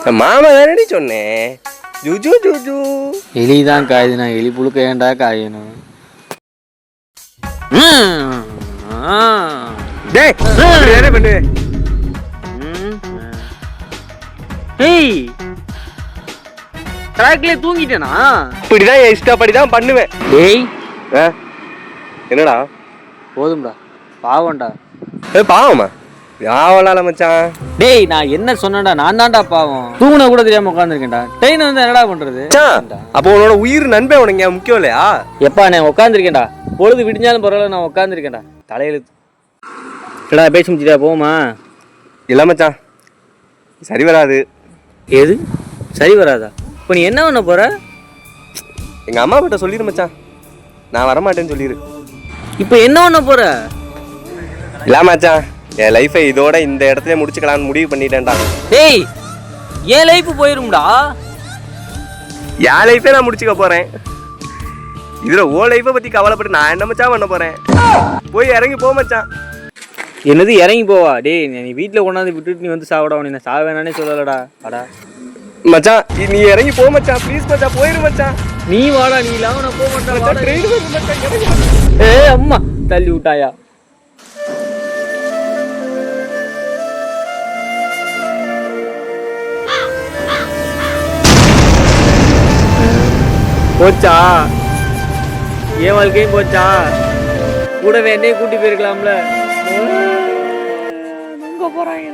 மாமா தானடி சொன்னேன். ஜூஜு ஜூஜு எலி தான் காயுதுண்ணா, எலி புழுக்க ஏன்டா காயணும்? டேய் என்ன பண்ணு? ஏய் ட்ராக்ல தூங்கிட்டேனா? இப்படிதான் என் இஷ்டப்படி தான் பண்ணுவேன். டேய் என்னடா? போதும்டா, பாவம்டா. பாவமா? யாவலால மச்சான். டேய் நான் என்ன சொன்னேன்டா, நான் தான்டா பாவம். தூங்குனா கூட தெரியாம உட்காந்துருக்கேன்டா. ட்ரெயின் வந்து என்னடா பண்றது? அப்போ உன்னோட உயிர் நண்பன் உனக்கு முக்கியம் இல்லையா? எப்பா நான் உட்காந்துருக்கேன்டா, பொழுது விடிஞ்சாலும் பரவாயில்ல, நான் உட்காந்துருக்கேன்டா. தலையெழுத்து இல்லடா, பேசி முடிச்சிட்டா போமா? இல்லை மச்சான், சரி வராது. எது சரி வராதா? இப்போ நீ என்ன பண்ண போற? எங்கள் அம்மா கிட்ட சொல்லிடு மச்சான், நான் வரமாட்டேன்னு சொல்லிடு. இப்போ என்ன பண்ண போற? இல்லை மச்சான், என் லைஃபை இதோட இந்த இடத்துல முடிச்சுக்கலான்னு முடிவு பண்ணிட்டேன்டா. டேய் என் லைஃப் போயிரும்டா. என் லைஃபே நான் முடிச்சுக்க போகிறேன். இதில் ஓ லைஃப்பை பற்றி கவலைப்பட்டு நான் என்ன மச்சான் பண்ண போகிறேன்? போய் இறங்கி போ மச்சான். என்னது இறங்கி போவா? டேய் நீ வீட்டில் கொண்டாந்து விட்டுட்டு நீ வந்து சாவிடா. நீ சாவ வேணானே சொல்லலடா. அடா மச்சான், நீ இறங்கி போ மச்சான், ப்ளீஸ் மச்சான், போயிரு மச்சான். நீ வாடா, நீ இல்லாம நான் போக மாட்டேன். ட்ரெயின் வருது மச்சான், இறங்கி. ஏ அம்மா தள்ளி விட்டாயா? போச்சா என் வாழ்க்கையும் போச்சா? கூடவே என்னையும் கூட்டி போயிருக்கலாம்ல. எங்க போறாங்க?